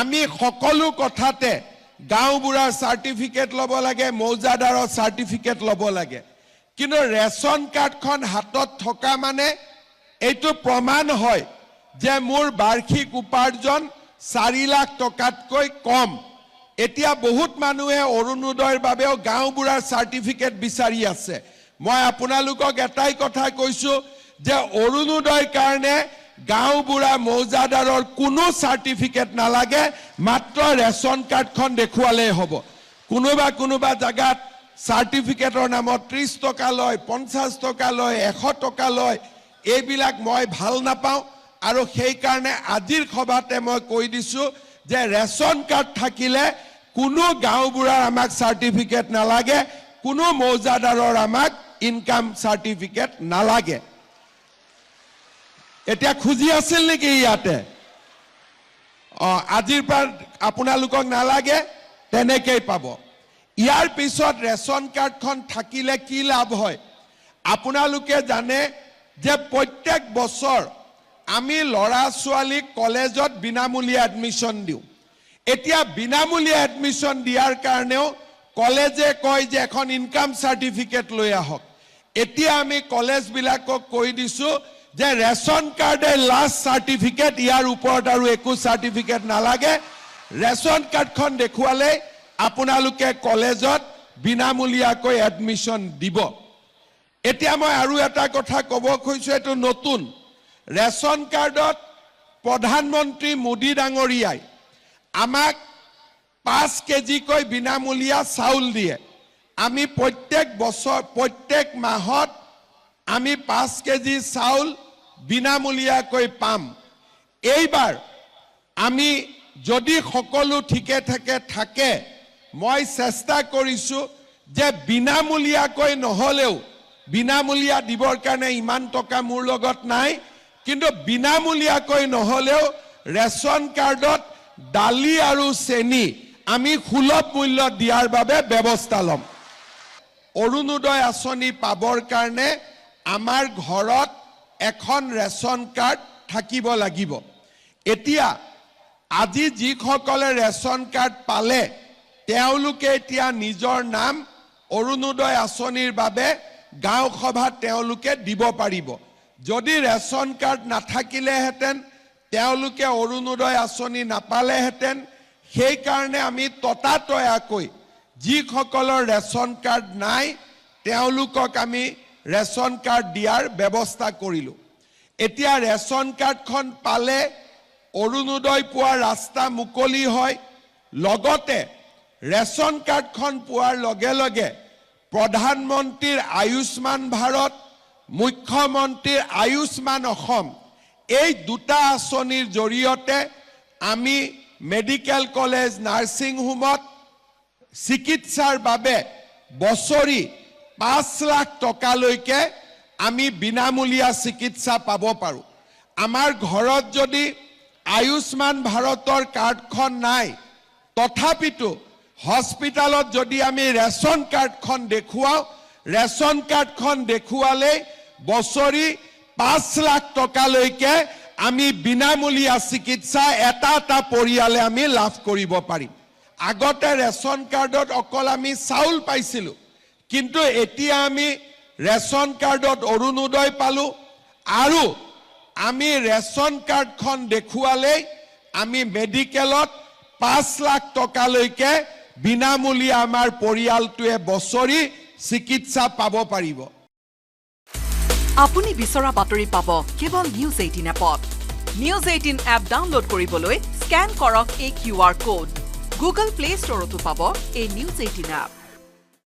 আমি সকলো কথাতে গাঁওবুঢ়াৰ সাৰ্টিফিকেট ল'ব লাগে মৌজাদাৰৰ সাৰ্টিফিকেট ল'ব লাগে কিন্তু ৰেশন কাৰ্ডখন হাতত থকা মানে এইটো প্ৰমাণ হয় যে মোৰ বাৰ্ষিক উপাৰ্জন 4 লাখ টকাতকৈ কম এতিয়া বহুত মানুহে অৰুণোদয়ৰ বাবেও গাঁওবুঢ়াৰ সাৰ্টিফিকেট বিচাৰি আছে মই আপোনালোকক এটাই কথা কৈছো যে অৰুণোদয়ৰ কাৰণে গাঁওবুঢ়া মৌজাদাৰৰ কোনো সাৰ্টিফিকেট নালাগে মাত্ৰ ৰেশন কাৰ্ডখন দেখুৱালেই হ'ব কোনোবা জাগাত সাৰ্টিফিকেটৰ নামত 30 টকা লয় 50 টকা লয় 100 টকা লয় এইবিলাক মই ভাল নাপাওঁ আৰু সেই কাৰণে আজিৰ সভাতে মই কৈ দিছো যে ৰেশন কাৰ্ড থাকিলে কোনো গাঁওবুঢ়াৰ আমাক সাৰ্টিফিকেট নালাগে কোনো মৌজাদাৰৰ আমাক ইনকাম সাৰ্টিফিকেট নালাগে এতিয়া খুজি আছিল নেকি ইয়াতে আজিৰ পৰা আপোনালোকক নালাগে তেনেকৈ পাব ইয়াৰ পিছত ৰেশন কাৰ্ডখন থাকিলে কি লাভ হয় আপোনালোকে জানে যে প্ৰত্যেক বছৰ আমি লৰা ছোৱালীক কলেজত বিনামূলীয়া এডমিশন দিওঁ এতিয়া বিনামূলীয়া এডমিশন দিয়াৰ কাৰণেও কলেজে কয় যে এখন ইনকাম সাৰ্টিফিকেট লৈ আহক এতিয়া আমি কলেজ বিলাকক কৈ দিছো যে ৰেশন কাৰ্ডে লাষ্ট সাৰ্টিফিকেট ইয়াৰ ওপৰত আৰু একো সাৰ্টিফিকেট নালাগে ৰেশন কাৰ্ডখন দেখুৱালে আপোনালোকে কলেজত বিনামূলীয়াকৈ এডমিশন দিব এতিয়া মই আৰু এটা কথা ক'ব খুজিছো এটো নতুন ৰেশন কাৰ্ডত প্ৰধানমন্ত্ৰী মোদী ডাঙৰীয়াই আমাক 5 কেজিকৈ বিনামূলীয়া চাউল দিয়ে আমি প্ৰত্যেক বছৰ প্ৰত্যেক মাহত আমি 5 কেজি চাউল বিনামূলীয়াকৈ পাম এইবাৰ আমি যদি সকলো ঠিকে থাকে মই চেষ্টা কৰিছো যে বিনামূলীয়াকৈ নহলেও বিনামূলীয়া দিবৰ কাৰণে ইমান টকা মোৰ লগত নাই কিন্তু বিনামূলীয়াকৈ নহলেও ৰেশন কাৰ্ডত দালি আৰু চেনি আমি সুলভ মূল্য দিয়াৰ বাবে ব্যৱস্থা লম অৰুণোদয় আঁচনি পাবৰ কাৰণে আমাৰ ঘৰত এখন ৰেশন কাৰ্ড থাকিব লাগিব এতিয়া আজি যিসকলে ৰেশন কাৰ্ড পালে তেওঁলোকে এতিয়া নিজৰ নাম অৰুণোদয় আঁচনিৰ বাবে গাঁও সভাত তেওঁলোকে দিব পাৰিব যদি ৰেশন কাৰ্ড নাথাকিলেহেঁতেন তেওঁলোকে অৰুণোদয় আঁচনি নাপালেহেঁতেন সেই কাৰণে আমি ততাতয়াকৈ যিসকলৰ ৰেশন কাৰ্ড নাই তেওঁলোকক আমি ৰেশন কাৰ্ড দিয়াৰ ব্যৱস্থা কৰিলো এতিয়া ৰেশন কাৰ্ডখন পালে অৰুণোদয় পোৱাৰ ৰাস্তা মুকলি হয় লগতে ৰেশন কাৰ্ডখন পোৱাৰ লগে লগে প্ৰধানমন্ত্ৰীৰ আয়ুষ্মান ভাৰত মুখ্যমন্ত্ৰীৰ আয়ুষ্মান অসম এই দুটা আঁচনিৰ জৰিয়তে আমি মেডিকেল কলেজ নাৰ্ছিং হোমত চিকিৎসাৰ বাবে বছৰি 5 লাখ টকালৈকে আমি বিনামূলীয়া চিকিৎসা পাব পাৰো আমাৰ ঘৰত যদি আয়ুষ্মান ভাৰতৰ কাৰ্ডখন নাই তথাপিতো হস্পিটালত যদি আমি ৰেশন কাৰ্ডখন দেখুৱাও ৰেশন কাৰ্ডখন দেখুৱালে বছৰি 5 লাখ টকালৈকে আমি বিনামূলীয়া চিকিৎসা এটা পৰিয়ালে আমি লাভ কৰিব পাৰিম আগতে ৰেশন কাৰ্ডত অকল আমি চাউল পাইছিলো কিন্তু এতিয়া আমি ৰেশন কাৰ্ডত অৰুণোদয় পালো আৰু আমি ৰেশন কাৰ্ডখন দেখুৱালে আমি মেডিকেলত 5 লাখ টকালৈকে বিনামূলীয়া আমাৰ পৰিয়ালটোৱে বছৰি চিকিৎসা পাব পাৰিব আপুনি বিচৰা বাতৰি পাব কেৱল নিউজ 18 এপত নিউজ 18 এপ ডাউনলোড কৰিবলৈ স্ক্যান কৰক এই QR কোড গুগল প্লে ষ্টৰতো পাব এই নিউজ 18 এপ